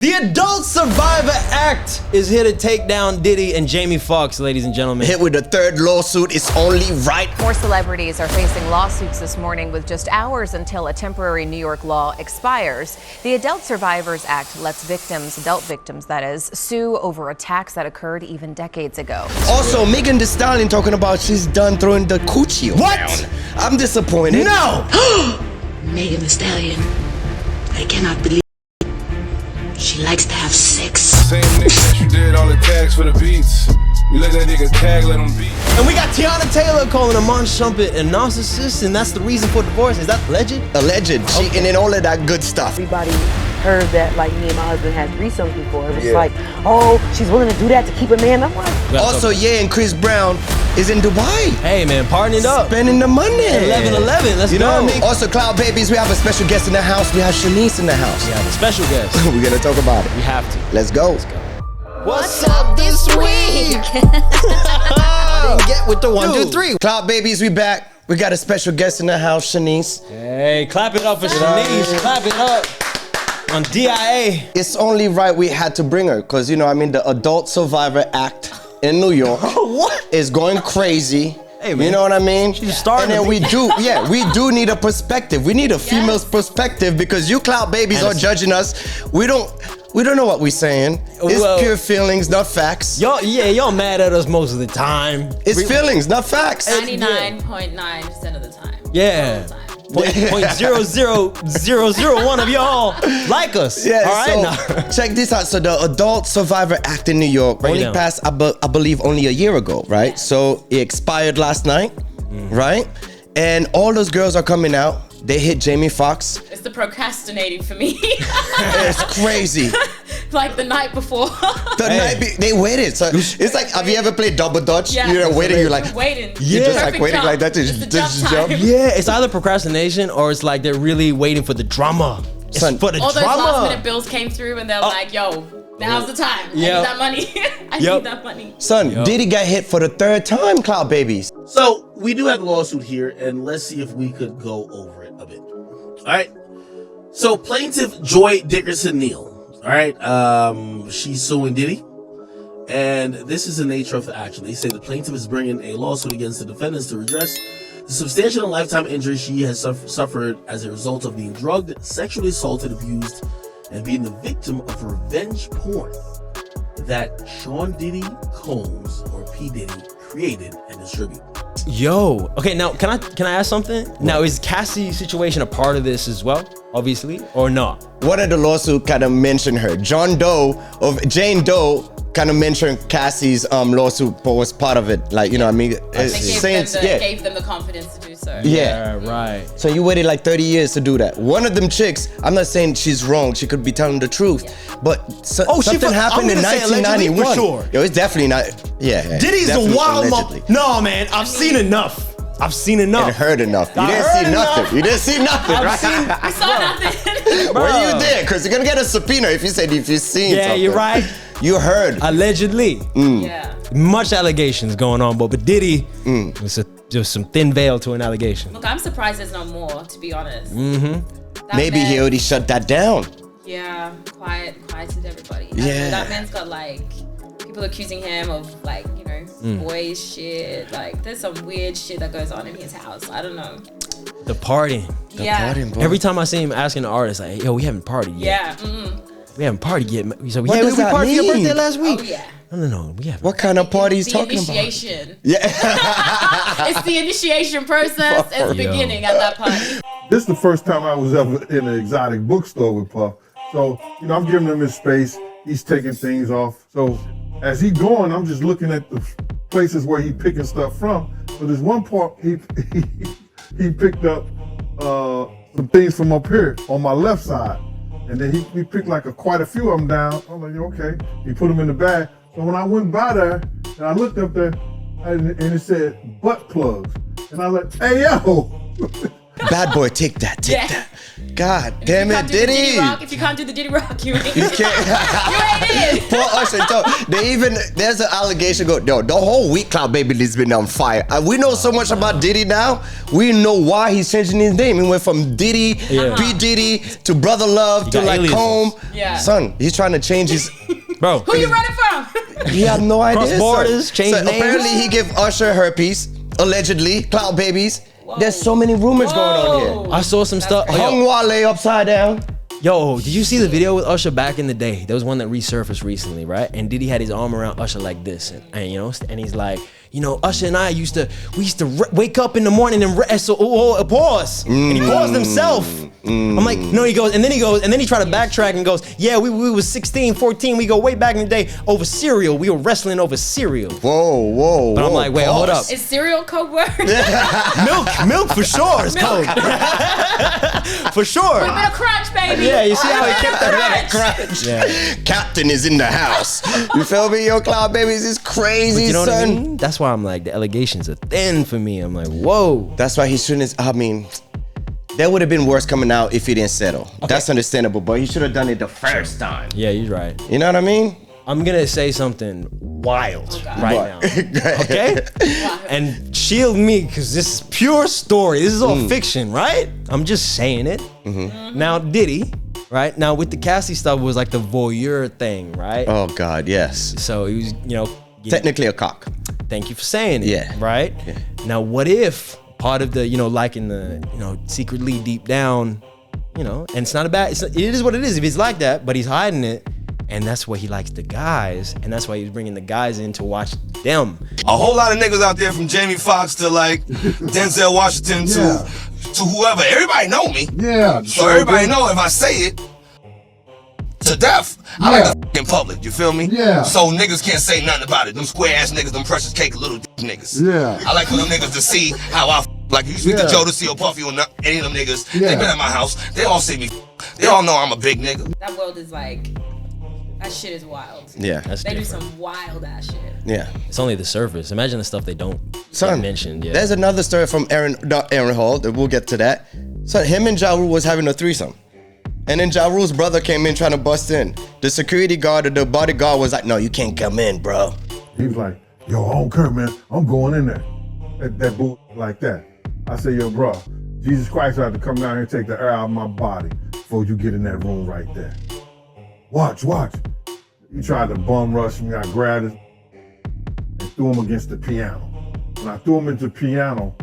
The Adult Survivor Act is here to take down Diddy and Jamie Foxx, ladies and gentlemen. Hit with the third lawsuit, it's only right. More celebrities are facing lawsuits this morning with just hours until a temporary New York law expires. The Adult Survivors Act lets victims, adult victims that is, sue over attacks that occurred even decades ago. Also, Megan Thee Stallion talking about she's done throwing the coochie around. What? I'm disappointed. No! Megan Thee Stallion, I cannot believe she likes to have sex. Same nigga that you did all the tags for the beats. You let that nigga tag, let him beat. And we got Teyana Taylor calling Amon Shumpert a narcissist, and that's the reason for divorce. Is that alleged? Alleged, cheating and all of that good stuff. Everybody heard that like me and my husband had threesomes before. It was like, oh, she's willing to do that to keep a man. I'm like, Also, yeah, and Chris Brown is in Dubai. Hey man, partying up. Spending the money. 11-11, let's You go. know what I mean? Also, Cloud Babies, we have a special guest in the house. We have Chenise in the house. We have a special guest. We're gonna talk about it. We have to. Let's go. What's up this week? I didn't get with the 1, 2, 3. Cloud Babies, we back. We got a special guest in the house, Chenise. Hey, clap it up for Chenise. Clap it up. On DIA. It's only right we had to bring her, because, you know, I mean, the Adult Survivor Act in New York is going crazy. Hey, man. You know what I mean? She's starting. And then we do need a perspective. We need a female's perspective, because you Cloud Babies are judging us. We don't know what we're saying. It's pure feelings, not facts. Y'all mad at us most of the time. It's feelings, not facts. 99.9% of the time. Yeah. All the time. 0.00001 of y'all like us. Yeah, all right, so now. check this out. So the Adult Survivor Act in New York only passed, I believe, only a year ago, right? So it expired last night, right? And all those girls are coming out. They hit Jamie Foxx. It's the procrastinating for me. It's crazy. Like the night before. They waited. So it's like, have you ever played double dutch? Yeah. You're waiting. You're like, waiting. you're just like Perfect waiting jump. like that to It's the just jump jump. time. Yeah, it's either procrastination or it's like they're really waiting for the drama. It's Son, for the All those drama. last minute bills came through and they're like, yo, now's the time. I need that money. I need that money. Son, Diddy got hit for the third time, Cloud Babies. So we do have a lawsuit here, and let's see if we could go over it a bit. All right. So plaintiff Joy Dickerson Neal. All right. She's suing Diddy, and this is the nature of the action. They say the plaintiff is bringing a lawsuit against the defendants to redress the substantial and lifetime injury she has suffered as a result of being drugged, sexually assaulted, abused, and being the victim of revenge porn that Sean Diddy Combs, or P. Diddy, created and distributed. Yo, okay, now can I ask something? Now, is Cassie's situation a part of this as well, obviously, or not? One of the lawsuit kind of mentioned her. Jane Doe kind of mentioned Cassie's lawsuit was part of it. Like, you know what I mean? Gave them the confidence to do so. Yeah, right. So you waited like 30 years to do that. One of them chicks, I'm not saying she's wrong. She could be telling the truth. But something happened in 1991. For sure. Yo, it's definitely not. Yeah. Diddy's a wild allegedly. No, man, I've seen enough. I've seen enough. And heard enough. You didn't see nothing. You didn't see nothing, right? We saw nothing. Were you there? Because you're gonna get a subpoena if you've seen something. Yeah, you're right. You heard. Allegedly. Yeah. Much allegations going on, but Diddy was just some thin veil to an allegation. Look, I'm surprised there's no more, to be honest. Maybe he already shut that down. Yeah, quieted everybody. Yeah. That man's got like people accusing him of like, you know, boys shit. Like there's some weird shit that goes on in his house. I don't know. The party. Partying, boy. Every time I see him asking the artist, like, yo, we haven't partied yet. Yeah. We haven't partied yet. He's like, What yeah, does we that partied your mean? birthday last week. Oh yeah. No, we haven't. What kind of party he's talking about? The initiation. Yeah. It's the initiation process. It's the beginning at that party. This is the first time I was ever in an exotic bookstore with Puff. So, you know, I'm giving him his space. He's taking things off. So as he going, I'm just looking at the places where he picking stuff from. So there's one part he picked up some things from up here on my left side. And then he picked like quite a few of them down. I'm like, okay. He put them in the bag. So when I went by there and I looked up there and it said butt plugs. And I was like, hey, yo. bad boy, take that, take that. God damn it, Diddy. If you can't do the Diddy Rock, you ain't You can't. you ain't it. Poor Usher. There's an allegation yo, the whole week Cloud Baby has been on fire. We know so much about Diddy now. We know why he's changing his name. He went from Diddy, P. Diddy, to Brother Love, to like Comb. Yeah. Son, he's trying to change his... Bro. Who you running from? He had no idea. Cross borders, change names. Apparently he gave Usher herpes, allegedly, Cloud Babies. Whoa. There's so many rumors going on here. I saw some stuff. Hung Wale upside down. Yo, did you see the video with Usher back in the day? There was one that resurfaced recently, right? And Diddy had his arm around Usher like this, and you know, and he's like, you know, Usher and I used to wake up in the morning and pause, and he paused himself. I'm like, no, he goes, and then he tried to backtrack and goes, yeah, we was 16, 14, we go way back in the day over cereal. We were wrestling over cereal. Whoa. But I'm like, wait, hold up. Is cereal code word? Milk for sure is code. For sure. With a bit of crunch, baby. Yeah, you see how he kept that crunch. Yeah. Captain is in the house. You feel me? Yo, Cloud Babies is crazy, you know son. What I mean? That's why I'm like, the allegations are thin for me. I'm like, whoa. That's why he shouldn't. I mean, that would have been worse coming out if he didn't settle. Okay. That's understandable, but he should have done it the first time. Yeah, you're right. You know what I mean? I'm gonna say something wild right now. Okay? And shield me, because this is pure story. This is all fiction, right? I'm just saying it. Now, Diddy, right? Now, with the Cassie stuff, it was like the voyeur thing, right? Oh, God, yes. So he was, you know. Technically a cock. Thank you for saying it. Yeah. Right? Yeah. Now, what if part of the, you know, liking the, you know, secretly deep down, you know, and it's not a bad, it is what it is if he's like that, but he's hiding it. And that's why he likes the guys, and that's why he's bringing the guys in to watch them. A whole lot of niggas out there, from Jamie Foxx to like Denzel Washington to whoever. Everybody know me. Yeah. So everybody know if I say it to death, I like the in public. You feel me? Yeah. So niggas can't say nothing about it. Them square ass niggas, them precious cake little niggas. Yeah. I like for them niggas to see how I like. You speak to Joe to see or Puffy or any of them niggas. They been at my house. They all see me. They all know I'm a big nigga. That world is like. That shit is wild. Yeah. They do some wild ass shit. Yeah. It's only the surface. Imagine the stuff they don't mention. Yeah. There's another story from Aaron Hall, we'll get to that. So him and Ja Rule was having a threesome. And then Ja Rule's brother came in trying to bust in. The security guard or the bodyguard was like, no, you can't come in, bro. He was like, yo, I don't care, man. I'm going in there. That boot like that. I said, yo, bro, Jesus Christ had to come down here and take the air out of my body before you get in that room right there. Watch. He tried to bum rush me. I grabbed him and threw him against the piano. When I threw him into the piano,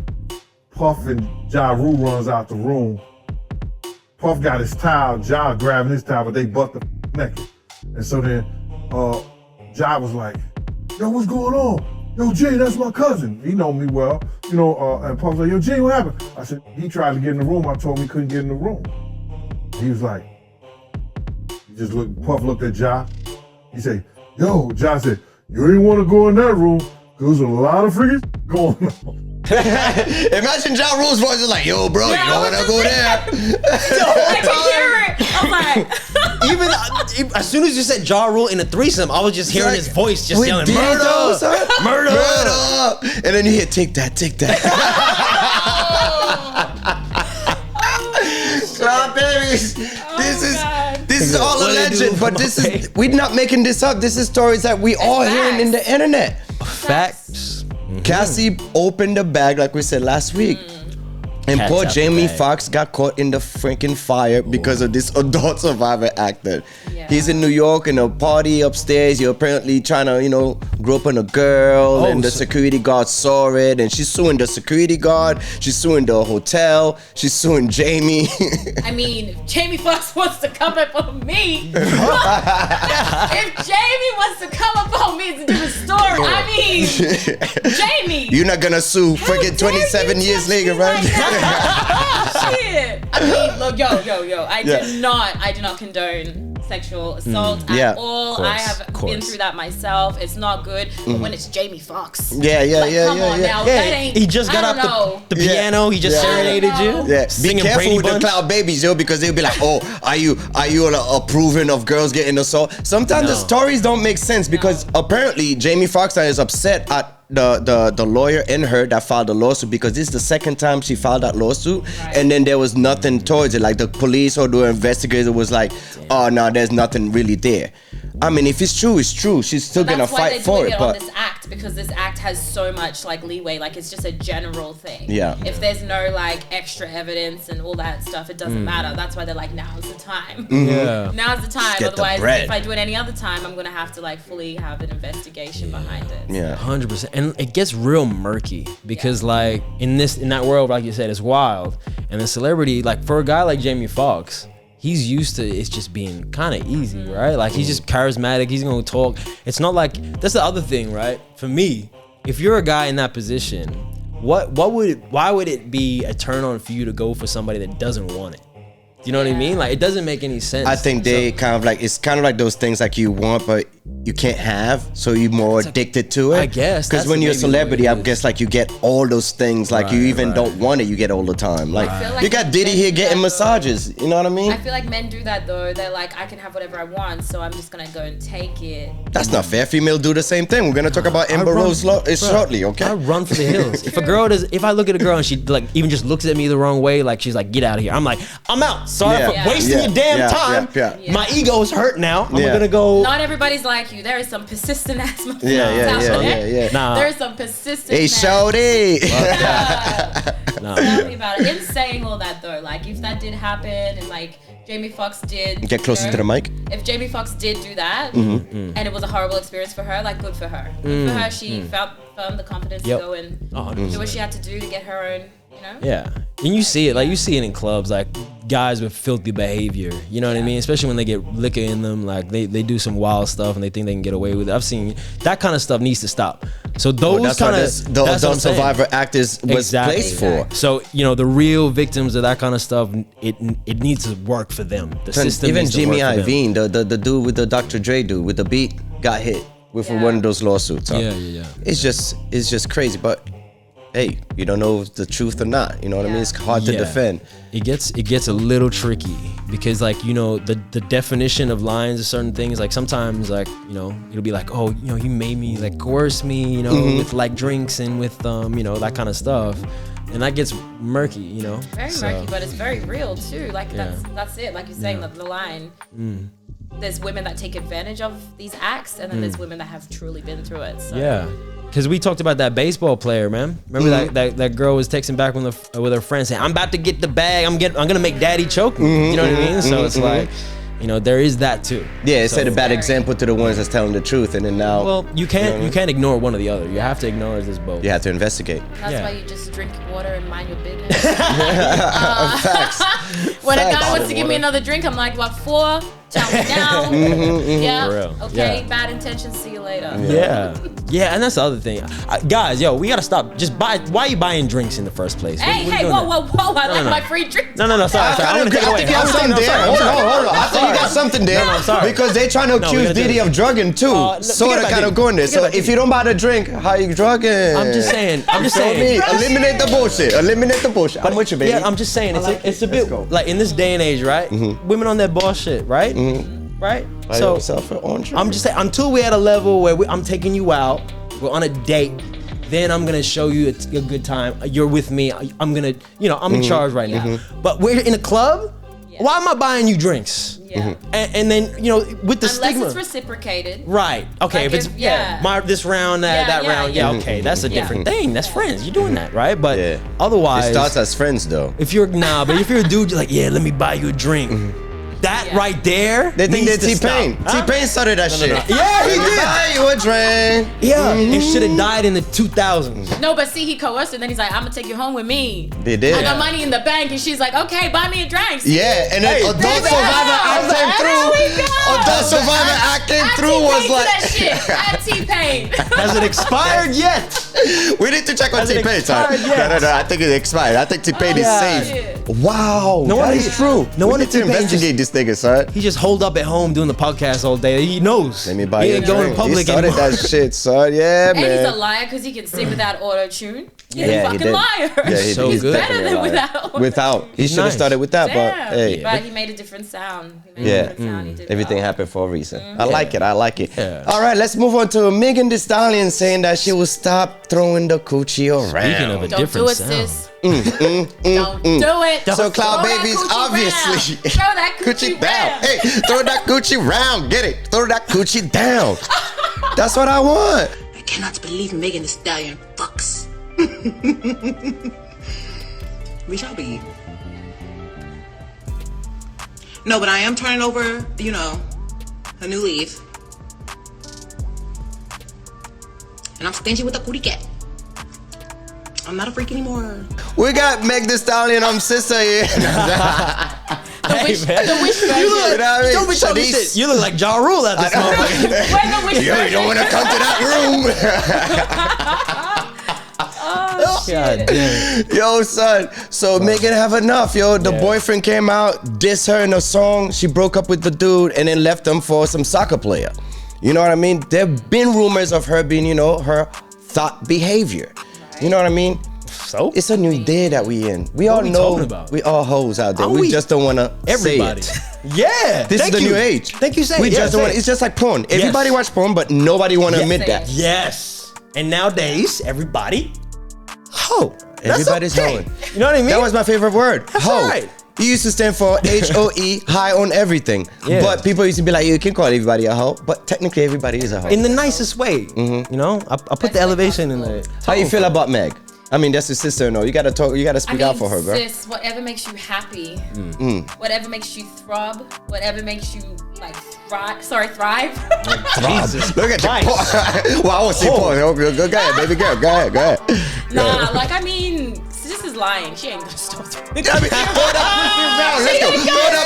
Puff and Ja Rule runs out the room. Puff got his towel, Ja grabbing his towel, but they butt the naked. And so then Ja was like, yo, what's going on? Yo, Jay, that's my cousin. He know me well. You know, and Puff was like, yo, Jay, what happened? I said, he tried to get in the room. I told him he couldn't get in the room. He was like, Puff looked at Ja. He said, yo, Ja said, you ain't want to go in that room because there's a lot of freaking going on. Imagine Ja Rule's voice is like, yo, bro, you don't want to go there. I can hear it. I'm like, even as soon as you said Ja Rule in a threesome, I was just hearing his voice just yelling, murder. And then you hear, take that. Cloud Babies. This is all a legend, but we're not making this up. This is stories that we all hearing in the internet. Facts. Cassie opened the bag like we said last week. And Cats poor out Jamie the bag. Foxx got caught in the freaking fire because of this adult survivor actor. Yeah. He's in New York in a party upstairs. You're apparently trying to, grow up on a girl, and the security guard saw it, and she's suing the security guard. She's suing the hotel. She's suing Jamie. I mean, if Jamie Foxx wants to come up on me, if Jamie wants to come up on me, it's a different story. I mean, Jamie. You're not gonna sue freaking 27 years later, right? Shit. I mean, look, yo. I do not condone sexual assault at all. I have been through that myself. It's not good. But when it's Jamie Foxx, come on now. That ain't. He just got off the piano. He just serenaded you. Yeah, be careful Brady with Bunch. the Cloud Babies, yo, because they'll be like, "Oh, are you approving of girls getting assault?" Sometimes the stories don't make sense because apparently Jamie Foxx is upset at the lawyer and her that filed the lawsuit, because this is the second time she filed that lawsuit, and then there was nothing towards it. Like the police or the investigator was like, oh no, there's nothing really there. I mean, if it's true, it's true. She's still gonna fight for it. But this act, because this act has so much like leeway, like it's just a general thing. Yeah. If there's no like extra evidence and all that stuff, it doesn't matter. That's why they're like, now's the time. Yeah. Now's the time. Get the Otherwise, bread. if I do it any other time, I'm gonna have to like fully have an investigation behind it. Yeah. 100%. And it gets real murky because like in that world, like you said, it's wild. And the celebrity, like for a guy like Jamie Foxx, he's used to it's just being kind of easy, right? Like he's just charismatic. He's gonna talk. It's not like that's the other thing, right? For me, if you're a guy in that position, why would it be a turn on for you to go for somebody that doesn't want it? You know what I mean? Like it doesn't make any sense. I think they kind of like, it's kind of like those things like you want but you can't have, so you're more addicted to it. I guess. Because when you're a celebrity, I guess like you get all those things, like you even don't want it, you get all the time. Like you got Diddy here getting massages, you know what I mean? I feel like men do that though. They're like, I can have whatever I want, so I'm just gonna go and take it. That's not fair. Female do the same thing. We're gonna talk about Amber Rose shortly, okay? I run for the hills. If I look at a girl and she like even just looks at me the wrong way, like she's like, get out of here. I'm like, I'm out. Sorry for wasting your damn time. My ego is hurt now. I'm gonna go. Not everybody's like you. There is some persistent ass motherfuckers yeah. Nah. There's some persistent. Hey, shawty. Tell me about it. In saying all that though, like if that did happen and like Jamie Foxx did get closer to the mic. If Jamie Foxx did do that and it was a horrible experience for her, like good for her. Good for her. She found the confidence to go and do what she had to do to get her own. You know? Yeah, and you see it, like you see it in clubs, like guys with filthy behavior. You know what I mean? Especially when they get liquor in them, like they do some wild stuff and they think they can get away with it. I've seen that kind of stuff needs to stop. So those kind of the Adult Survivor Act was placed for. So you know the real victims of that kind of stuff, it needs to work for them. The system even needs to Jimmy work for them. Iovine, the dude with the Dr. Dre dude with the beat got hit with one of those lawsuits. Huh? Yeah. It's just crazy, but. Hey, you don't know if the truth or not. You know what I mean? It's hard to defend. It gets a little tricky because like, you know, the definition of lines of certain things, like sometimes like, you know, it'll be like, oh, you know, you made me like coerce me, you know, with like drinks and with you know, that kind of stuff. And that gets murky, you know. Very murky, but it's very real too. Like that's it. Like you're saying that the line. There's women that take advantage of these acts, and then there's women that have truly been through it. So. Yeah. Because we talked about that baseball player, man. Remember that girl was texting back with her friend saying, I'm about to get the bag. I'm gonna make daddy choke me. You know what I mean? So it's like, you know, there is that too. Yeah, it set a bad example to the ones that's telling the truth, and then now. Well, you can't ignore one or the other. You have to acknowledge this both. You have to investigate. That's why you just drink water and mind your business. Facts. When a guy wants to give me another drink, I'm like, what for? Tell me now. Yeah. For real. Okay. Yeah. Bad intentions. See you later. Yeah, and that's the other thing, guys. Yo, we gotta stop. Just buy. Why are you buying drinks in the first place? Hey, whoa! I like my free drink. No. Sorry. I want to take it away. I think you got something there. Hold on. I think you got something there. No, I'm sorry. Because they trying to accuse Diddy of drugging too. Sort of kind of going there. So if you don't buy the drink, how you drugging? I'm just saying. Eliminate the bullshit. I'm with you, baby. Yeah, I'm just saying. It's a bit like in this day and age, right? Women on their bullshit, right? Right? So I'm just saying, until we're at a level where I'm taking you out, we're on a date, then I'm gonna show you a good time. You're with me. I'm gonna, you know, I'm in charge right now. But we're in a club. Why am I buying you drinks? And then, you know, with the stigma. Unless it's reciprocated. Right. Okay. Like if it's this round, that round. Yeah. Okay. That's a different thing. That's friends. You're doing that, right? But otherwise, it starts as friends though. If you're but if you're a dude, you're like, yeah, let me buy you a drink. That right there. They think they're T-Pain. T-Pain started that shit. Yeah, he did. Buy you a drink. Yeah, it should have died in the 2000s. No, but see, he coerced and then he's like, I'm gonna take you home with me. They did. I got money in the bank, and she's like, okay, buy me a drink. Yeah, and then Adult Survivor Act came through. Adult Survivor Act came through was like. That shit. At T-Pain. Has it expired yet? We need to check on T-Pain, son. No, I think it expired. I think T-Pain is safe. Wow, that is true. No one need to investigate this nigga, son. He just holed up at home doing the podcast all day. He knows. Let me buy he you ain't a going drink. public He started anymore. that shit, son. Yeah, man. And he's a liar because he can sing without auto-tune. He's a fucking liar. Yeah, he's good. Better than without. Without. He should have started with that, but hey. But he made a different sound. He did Everything happened for a reason. I like it. Yeah. All right, let's move on to Megan Thee Stallion saying that she will stop throwing the coochie around. Speaking of a Don't different do it, sound. sis. Don't do it. So Cloud Throw that Baby's coochie obviously round. Throw that coochie down. round. Hey, throw that coochie round. Get it. Throw that coochie down. That's what I want. I cannot believe Megan Thee Stallion fucks. We shall be. No, but I am turning over, you know, a new leaf. And I'm stingy with a cootie cat. I'm not a freak anymore. We got Meg Thee Stallion, sister here. The wish version. You look, don't be talking shit. You look like Ja Rule at this moment. Where's the wish version? You don't want to come to that room. Oh, shit. Yo, son. So Megan have enough, yo. The boyfriend came out, dissed her in a song. She broke up with the dude and then left him for some soccer player. You know what I mean? There have been rumors of her being, you know, her thought behavior. You know what I mean? So it's a new day that we in. We all know we all hoes out there. We just don't want to everybody. say it. Yeah, this is the new age. Thank you. We just don't want. It's just like porn. Everybody watch porn, but nobody want to admit that. Yes. And nowadays, everybody hoe. Everybody's hoeing. You know what I mean? That was my favorite word. That's hoe. right. It used to stand for HOE, high on everything. Yeah. But people used to be like, you can call everybody a hoe, but technically everybody is a hoe. In the nicest way. You know, I put the elevation in there. How you feel about Meg? I mean, that's your sister, no? You gotta talk. You gotta speak out for her, bro. Sis, whatever makes you happy, whatever makes you throb, whatever makes you like thrive. Jesus, look at you. Well, I won't say porn. Go ahead, baby girl. Go ahead. Nah, like I mean, sis is lying. She ain't gonna stop throwing. Throw that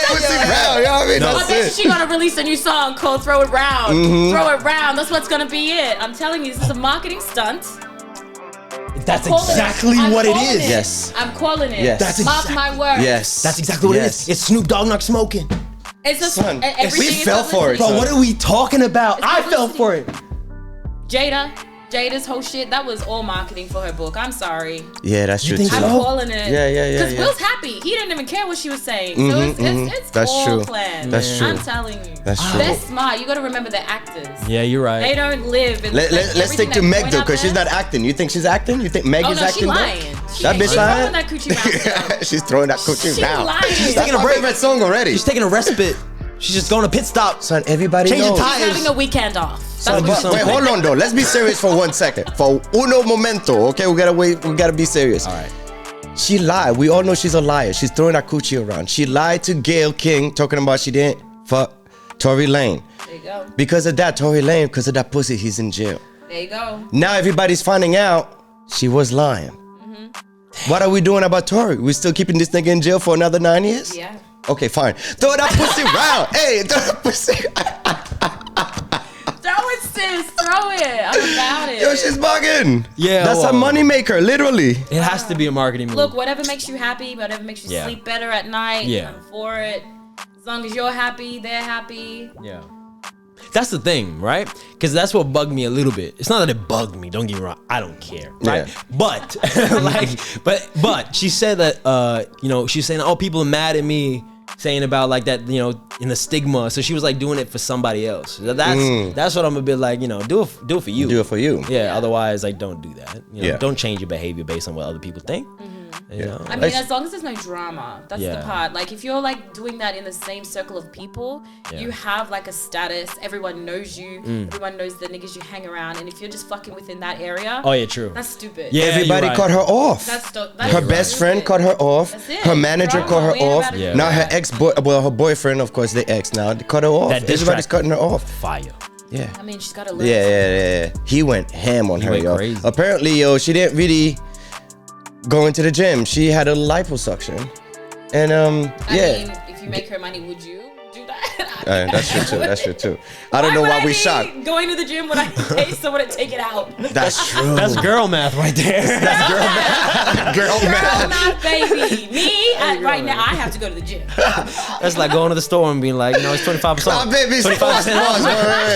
pussy round. You know what I mean? No, That's I bet it. she gonna release a new song called "Throw It Round." Throw it round. That's what's gonna be it. I'm telling you, this is a marketing stunt. That's exactly what it is. Yes. I'm calling it. Yes. That's Mark my words. Yes. That's exactly what it is. It's Snoop Dogg not smoking. It's just Son, everything we is fell for it. Bro, what are we talking about? I fell for it. Jada's whole shit, that was all marketing for her book. I'm sorry. Yeah, that's true too. I'm calling it. Yeah. Because Will's happy. He didn't even care what she was saying. So it's That's all true. planned. That's true. I'm telling you. That's true. They're smart. You got to remember they're actors. Yeah, you're right. They don't live in Let's stick to Meg though, because she's not acting. You think she's acting? You think Meg is acting? Oh, no, she's lying. That bitch lying? That coochie round. She's throwing that coochie round. Lying. She's taking a break. Favorite song already. She's taking a respite. She's just going to pit stop. Son, everybody Changing knows. tires. She's having a weekend off. Son, wait, hold on though. Let's be serious for 1 second. For uno momento, okay? We gotta wait. We gotta be serious. All right. She lied. We all know she's a liar. She's throwing that coochie around. She lied to Gayle King, talking about she didn't fuck Tory Lanez. There you go. Because of that, Tory Lanez, because of that pussy, he's in jail. There you go. Now everybody's finding out she was lying. What are we doing about Tory? We still keeping this nigga in jail for another 9 years? Yeah. Okay, fine. Throw that pussy round. Hey, throw that pussy. Throw it, sis. Throw it. I'm about it. Yo, she's bugging. Yeah, That's a money maker, literally. It has to be a marketing move. Look, whatever makes you happy, whatever makes you sleep better at night, I'm for it. As long as you're happy, they're happy. Yeah. That's the thing, right? Because that's what bugged me a little bit. It's not that it bugged me. Don't get me wrong. I don't care, right? Yeah. But but she said that she's saying, oh, people are mad at me, saying about like that, in the stigma. So she was like doing it for somebody else. That's what I'm a bit like, do it for you. Do it for you. Yeah. Otherwise, like, don't do that. Yeah. Don't change your behavior based on what other people think. You know? I mean, as long as there's no drama, that's the part. Like, if you're like doing that in the same circle of people, you have like a status. Everyone knows you. Everyone knows the niggas you hang around. And if you're just fucking within that area, oh yeah, true. that's stupid. Yeah, everybody right. cut her off. That's her best friend cut her off. Her manager cut her off. Yeah. Now her her boyfriend, of course, the ex now, they cut her off. Everybody's cutting her off. Fire. Yeah. I mean, she's got to live. Yeah. He went ham on her, yo. Crazy. Apparently, yo, she didn't really go into the gym. She had a liposuction. And I mean, if you make her money, would you do that? That's true too. That's true too. I don't know why we shocked. Going to the gym when I pay someone to take it out. That's true. That's girl math right there. That's girl math. Girl math, baby. Me right now, I have to go to the gym. That's like going to the store and being like, it's 25%. Nah, baby, 25% pause.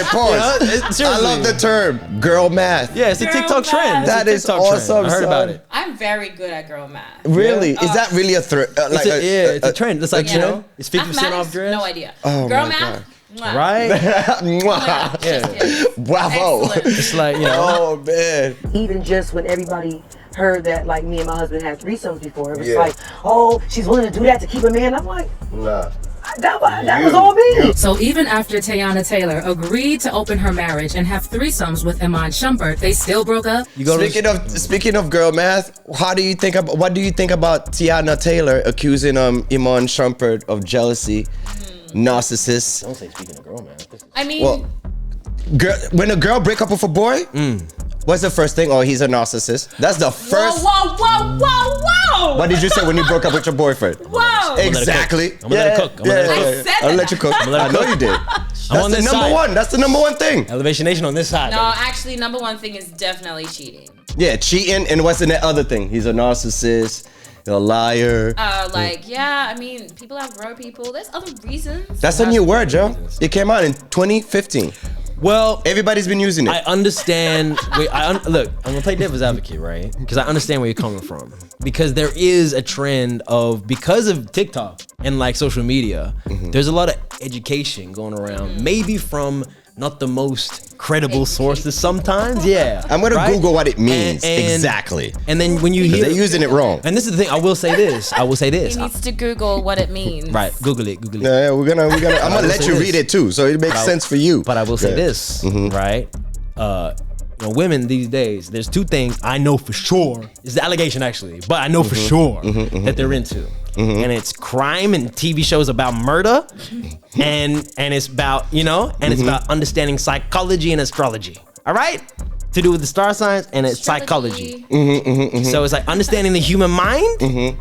Pause. I love the term girl math. Yeah, it's a TikTok trend. That is awesome. I heard about it. I'm very good at girl math. Really? Is that really a threat? It's a trend. It's like, it's 50% off dress. No idea. Oh girl my math. God. Right? Yeah. Bravo. Excellent. It's like, Oh, man. Even just when everybody heard that, like, me and my husband had threesomes before, it was like, oh, she's willing to do that to keep a man. I'm like, nah. That was all me. So even after Teyana Taylor agreed to open her marriage and have threesomes with Iman Shumpert, they still broke up. Speaking of girl math, what do you think about Teyana Taylor accusing Iman Shumpert of jealousy, narcissist? Don't say speaking of girl math. I mean, when a girl break up with a boy, what's the first thing? Oh, he's a narcissist. That's the first. Whoa. What did you say when you broke up with your boyfriend? Whoa. Exactly. I'm gonna let her cook. I'll let you cook. I know you did. That's the number one. That's the number one thing. Elevation Nation on this side. No, actually, number one thing is definitely cheating. Yeah, cheating. And what's in that other thing? He's a narcissist, a liar. I mean, people outgrow people. There's other reasons. That's a new word, Joe. It came out in 2015. Well, everybody's been using it. I understand. Look, I'm gonna play devil's advocate, right? Because I understand where you're coming from. Because there is a trend because of TikTok and like social media, there's a lot of education going around. Maybe from not the most credible sources sometimes. Yeah. I'm gonna Google what it means exactly. And then when you hear they're using it wrong. And this is the thing. I will say this. He needs to Google what it means. Right. Google it. Yeah, we're gonna. I'm gonna let you read it too, so it makes sense for you. But I will say this, right? Women these days, there's two things I know for sure. It's the allegation actually, but I know for sure that they're into. And it's crime and TV shows about murder, and it's about it's about understanding psychology and astrology. All right, to do with the star signs and it's psychology. So it's like understanding the human mind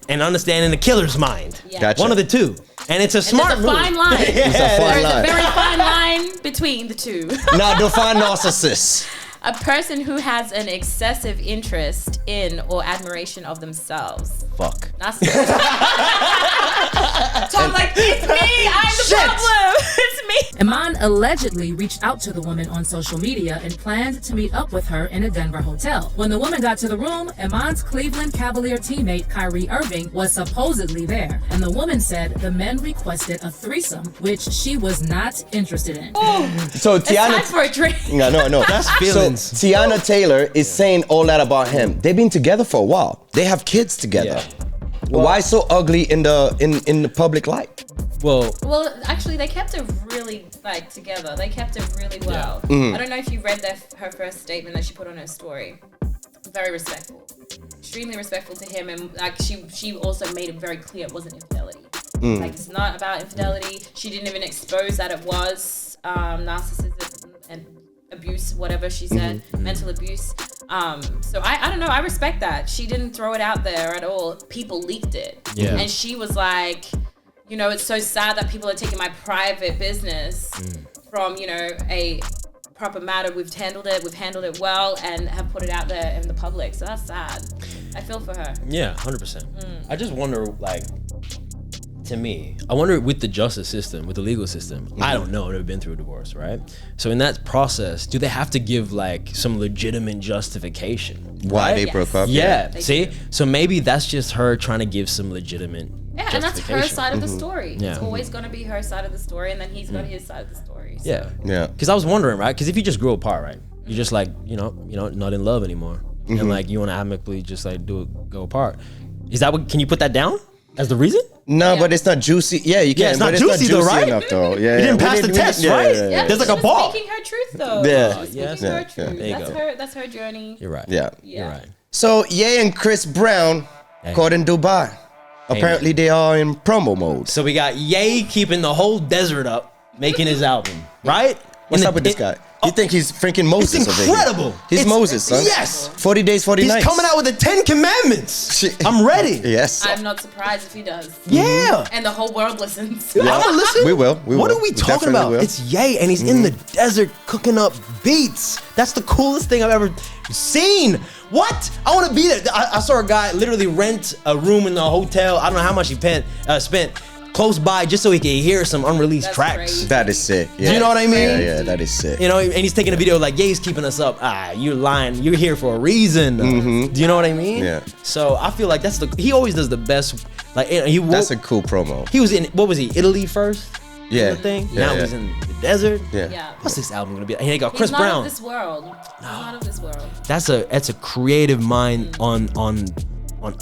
and understanding the killer's mind. Yeah. Gotcha. One of the two, and it's a smart move. There's a fine line. It's a fine line. There's a very fine line between the two. Now define narcissist. A person who has an excessive interest in or admiration of themselves. Fuck. That's Tom, like, it's me. I'm the problem. It's me. Iman allegedly reached out to the woman on social media and planned to meet up with her in a Denver hotel. When the woman got to the room, Iman's Cleveland Cavalier teammate Kyrie Irving was supposedly there, and the woman said the men requested a threesome, which she was not interested in. So Teyana, it's time for a drink. No. That's feelings. So Teyana Taylor is saying all that about him. They've been together for a while. They have kids together. Yeah. Why so ugly in the public light? Well, actually, they kept it really together. They kept it really well. I don't know if you read her first statement that she put on her story. Very respectful, extremely respectful to him, and she also made it very clear it wasn't infidelity. It's not about infidelity. She didn't even expose that it was narcissism and abuse, whatever she said, mental abuse. So I don't know. I respect that. She didn't throw it out there at all. People leaked it. Yeah. And she was like, it's so sad that people are taking my private business from, a proper matter. We've handled it well and have put it out there in the public. So that's sad. I feel for her. Yeah, 100%. I just wonder, to me, I wonder with the justice system, with the legal system, I don't know, I've never been through a divorce, right? So in that process, do they have to give some legitimate justification? Why they broke up? Yeah, see? So maybe that's just her trying to give some legitimate and that's her side of the story. Yeah. It's always going to be her side of the story, and then he's got his side of the story. So. Yeah. Because I was wondering, right? Because if you just grew apart, right? You're just not in love anymore. And you want to amicably just go apart. Is that can you put that down as the reason? No, but it's not juicy. Yeah, you can. Yeah, it's but not it's juicy not though, right? Enough, though. Yeah, you didn't pass the test, right? Yeah, there's a bar. Speaking her truth, though. Yeah, speaking her truth. There you go. That's her journey. You're right. Yeah. You're right. So Ye and Chris Brown caught in Dubai. Apparently they are in promo mode. So we got Ye keeping the whole desert up, making his album, right? What's up with this guy? You think he's freaking Moses? It's incredible. He's Moses, son. Yes. 40 days, 40 nights. He's coming out with the 10 Commandments. I'm ready. Yes. I'm not surprised if he does. Yeah. And the whole world listens. I'm gonna listen. We will. What are we talking about? Will. It's Ye, and he's in the desert cooking up beats. That's the coolest thing I've ever seen. What? I want to be there. I saw a guy literally rent a room in the hotel. I don't know how much he spent close by just so he can hear some unreleased tracks. Crazy. That is sick. Yeah. Do you know what I mean? Yeah, that is sick. You know, and he's taking a video like, Ye's keeping us up. You're lying. You're here for a reason. Do you know what I mean? Yeah. So I feel like he always does the best. Like that's a cool promo. He was in, what was he, Italy first? Yeah. Thing. Now he's in the desert. Yeah. What's this album gonna be? And he got Chris He's Brown. Not of this world. He's not of this world. That's a creative mind on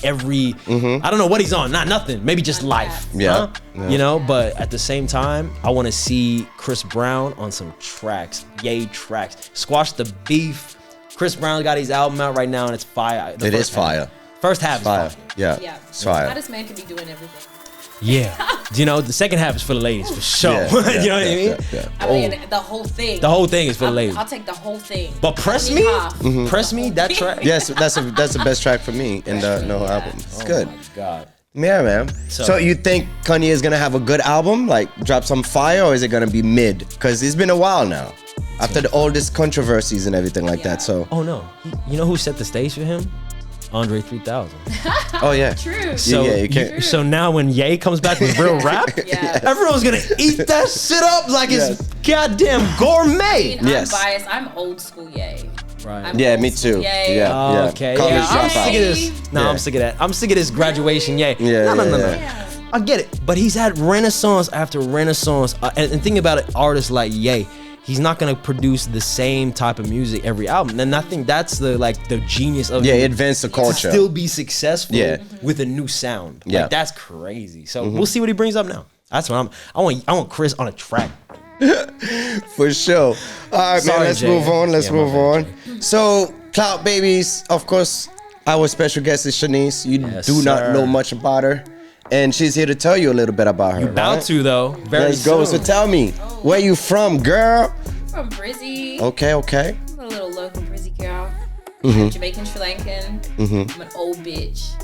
every. I don't know what he's on. Not nothing. Maybe just life. Yeah. You know. But at the same time, I want to see Chris Brown on some tracks. Ye tracks. Squash the beef. Chris Brown got his album out right now, and it's fire. It is fire. First half is fire. Yeah. It's fire. How this man can be doing everything. Yeah. You know, the second half is for the ladies for sure. You know what I mean? I mean, the whole thing. The whole thing is for the ladies. I'll take the whole thing. But Press Me? Press Me, that track? Yes, that's the best track for me in the whole album. It's good. Oh my God. Yeah, man. So you think Kanye is gonna have a good album, like drop some fire, or is it gonna be mid? Because it's been a while now, after all these controversies and everything like that. So. Oh no, you know who set the stage for him? Andre 3000. Oh yeah. True. So you can't. So now when Ye comes back with real rap, everyone's gonna eat that shit up like it's goddamn gourmet. I mean, I'm biased. I'm old school Ye. Right. Yeah, me too. Yeah. Okay. College I'm sick of dropout. this. No, I'm sick of that. I'm sick of this graduation Ye. Yeah. No. I get it, but he's had renaissance after renaissance, and think about it. Artists like Ye. He's not gonna produce the same type of music every album, and I think that's the genius of it advanced the culture. To still be successful with a new sound. Like that's crazy. So we'll see what he brings up now. That's what I want Chris on a track. For sure. All right, man. Let's move on. Let's move on. So, Clout Babies, of course, our special guest is Chenise. You do not know much about her. And she's here to tell you a little bit about her. You're about to, though. Let's go. So tell me, where you from, girl? From Brizzy. Okay. I'm a little local Brizzy girl. I'm Jamaican, Sri Lankan. I'm an old bitch.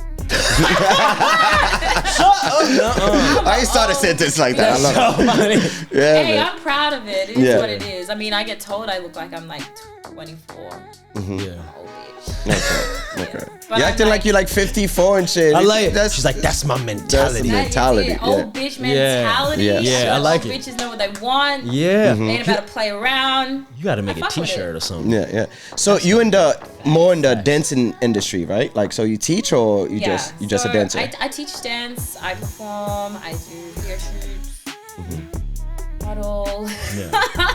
I ain't start a sentence like that. That's I love it. so funny. Hey, I'm proud of it. It is what it is. I mean, I get told I look like I'm like 24. Yeah. Old bitch. Okay. You're acting like you're like 54 and shit. I like it. She's like, that's my mentality. That's the mentality. Old bitch mentality. Yeah, I like old it. Bitches know what they want. Yeah. They ain't about to play around. You gotta make a t-shirt or something. Yeah. So you more in the dancing industry, right? Like, so you teach or you just a dancer? I teach dance. I perform. I do hair shoots. Model.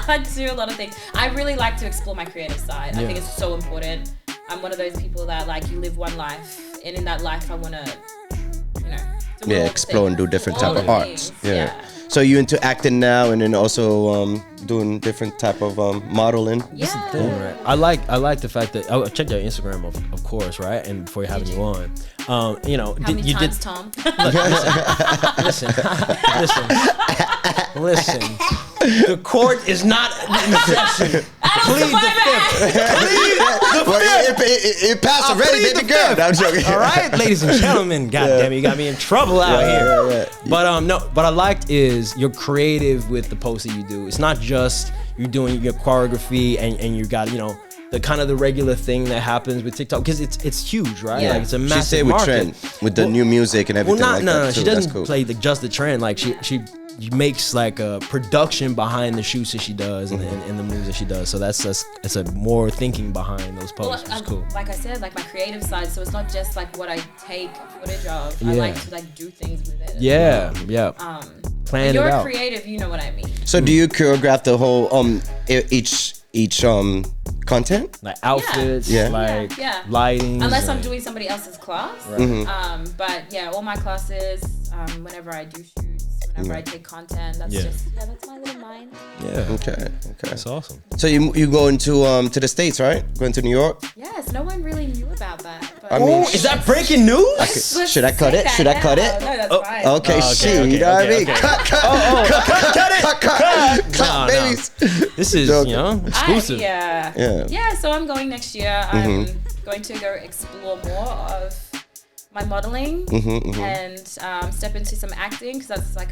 I do a lot of things. I really like to explore my creative side. I think it's so important. I'm one of those people that like you live one life, and in that life I want to, do explore and do different type of arts. Things. Yeah. So you into acting now, and then also doing different type of modeling. Yeah. That's the thing, right? I like the fact that I checked your Instagram, of course, right? And before having you on, How many times, Tom? Listen. The court is not in session. Plead the fifth. It passed already, baby girl. No, I'm joking. All right, ladies and gentlemen. God damn it, you got me in trouble out here. But what I liked is you're creative with the posts that you do. It's not just you're doing your choreography and you got the kind of the regular thing that happens with TikTok, because it's huge, right? Yeah. Like it's a massive she stayed with market. trend with the new music and everything. No. She doesn't cool. play just the trend. Like she makes like a production behind the shoots that she does and the moves that she does. So it's a more thinking behind those posts. Which is cool. Like I said, like my creative side. So it's not just like what I take footage of. I like to like do things with it. Yeah. Plan it out. You're creative, you know what I mean. So do you choreograph the whole each content? Like outfits, lighting. Unless I'm doing somebody else's class. Right. But yeah, all my classes, whenever I do shoots, whenever I take content. That's that's my little mind. Yeah. Okay. That's awesome. So you going to the States, right? Going to New York? Yes, no one really knew about that. But I mean, is that breaking news? Should I cut it? Should I cut it? No, that's fine. Okay, shit. You know what I mean? Cut. Cut, babies. This is exclusive. Yeah. So I'm going next year. I'm going to go explore more of my modeling and step into some acting, because that's like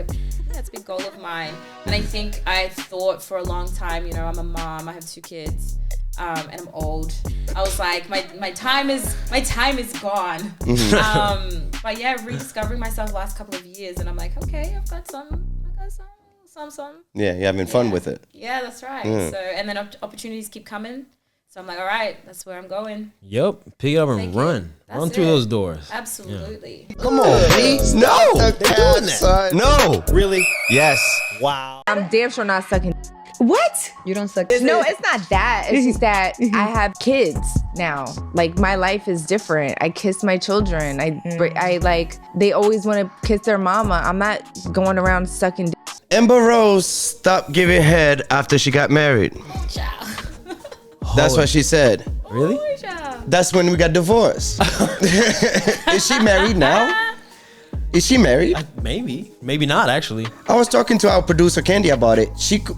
that's a big goal of mine. And I think I thought for a long time, I'm a mom, I have 2 kids, and I'm old. I was like, my time is gone. But yeah, rediscovering myself the last couple of years, and I'm like, okay, I've got some. Yeah, you're having fun with it. Yeah, that's right. So, and then opportunities keep coming. So I'm like, all right, that's where I'm going. Yep. Pick it up and run. Run through those doors. Absolutely. Yeah. Come on, please. No. They're doing that. No. Really? Yes. Wow. I'm damn sure not sucking. What? You don't suck. No, it's not that. It's just that I have kids now. Like, my life is different. I kiss my children. I like, they always want to kiss their mama. I'm not going around sucking dick. Amber Rose stopped giving head after she got married. That's what she said. Really? That's when we got divorced. Is she married now? Is she married? Maybe. Maybe not, actually. I was talking to our producer, Candy, about it.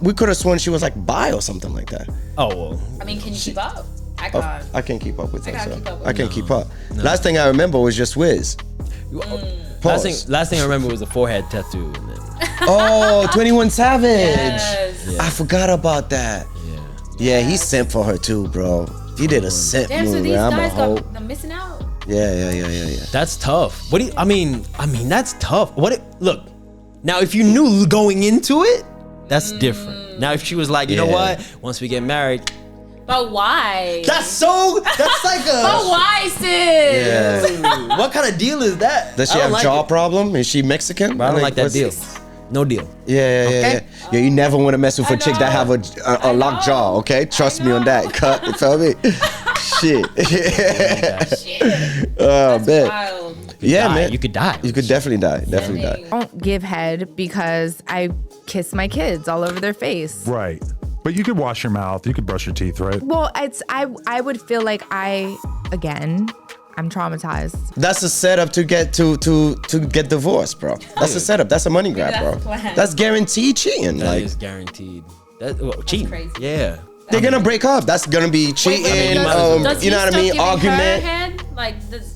We could have sworn she was like bi or something like that. Oh, well. I mean, can you keep up? I can't. I can't keep up with her. I can't keep up. No. Last thing I remember was just Wiz. Last thing I remember was a forehead tattoo. And then... Oh, 21 Savage. Yes. Yeah. I forgot about that. Yeah, he sent for her too, bro. He did a scent move. So these guys they're missing out. Yeah. That's tough. What do you, I mean, that's tough. Look, now if you knew going into it, that's different. Now if she was like, you know what, once we get married. But why? That's like a. But why, sis? Yeah. What kind of deal is that? Does she have jaw problem? Is she Mexican? I don't like that deal. No deal. Yeah. You never want to mess with a chick that have a locked jaw, okay? Trust me on that. Cut, you feel me? Shit. Oh, man. Wild. Yeah, man. You could die. You could definitely die. I don't give head because I kiss my kids all over their face. Right. But you could wash your mouth. You could brush your teeth, right? Well, I would feel like I'm traumatized. That's a setup to get divorced, bro. That's a setup. That's a money grab, bro. That's guaranteed cheating. That is guaranteed. Cheating. Crazy. Yeah. They're gonna break up. That's gonna be cheating. You know what I mean? Argument.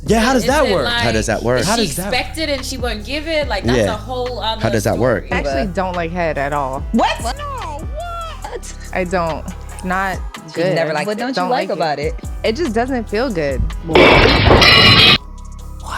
How does that work? How does that work? She expected and she wouldn't give it. Like, that's a whole other How does that work? I actually don't like head at all. What? No, what? I don't. Not good. Never liked it. What don't you like about it? It just doesn't feel good. What?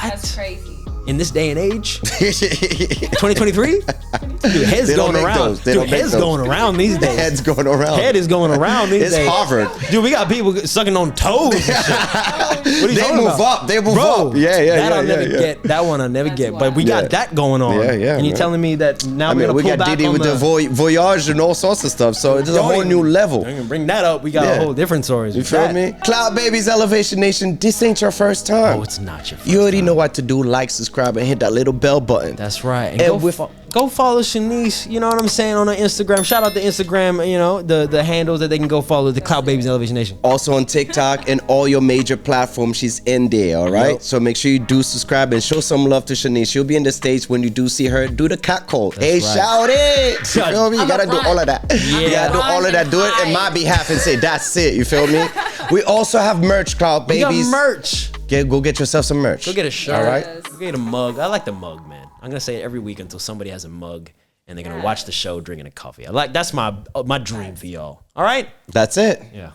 That's crazy. In this day and age, 2023, dude, heads going around. Heads going around these days. Heads going around. Head is going around these days. It's Harvard. Dude, we got people sucking on toes and shit. What are you they talking move about? up. They move Bro, up. Yeah. That I'll never get. That one I'll never get. But we got that going on. Yeah. And you're telling me that now we're gonna we pull got back Diddy on with the Voyage and all sorts of stuff. So it's a whole new level. I'm gonna bring that up. We got a whole different stories. You feel me? Cloud Babies, Elevation Nation. This ain't your first time. Oh, it's not your first You already know what to do. Like, subscribe, and hit that little bell button. That's right. And go follow Chenise, you know what I'm saying, on her Instagram. Shout out to Instagram, the handles that they can go follow, the Cloud Babies Elevation Nation. Also on TikTok and all your major platforms, she's in there, all right? Yep. So make sure you do subscribe and show some love to Chenise. She'll be in the States when you do see her. Do the cat call. Hey, right. Shout it. You feel me? You gotta do all of that. Yeah. You gotta do all of that. Do it in my behalf and say, that's it. You feel me? We also have merch, Cloud Babies. We got merch. Go get yourself some merch. Go get a shirt. All right? Go get a mug. I like the mug, man. I'm gonna say it every week until somebody has a mug and they're gonna watch the show drinking a coffee. That's my dream for y'all. All right? That's it. Yeah.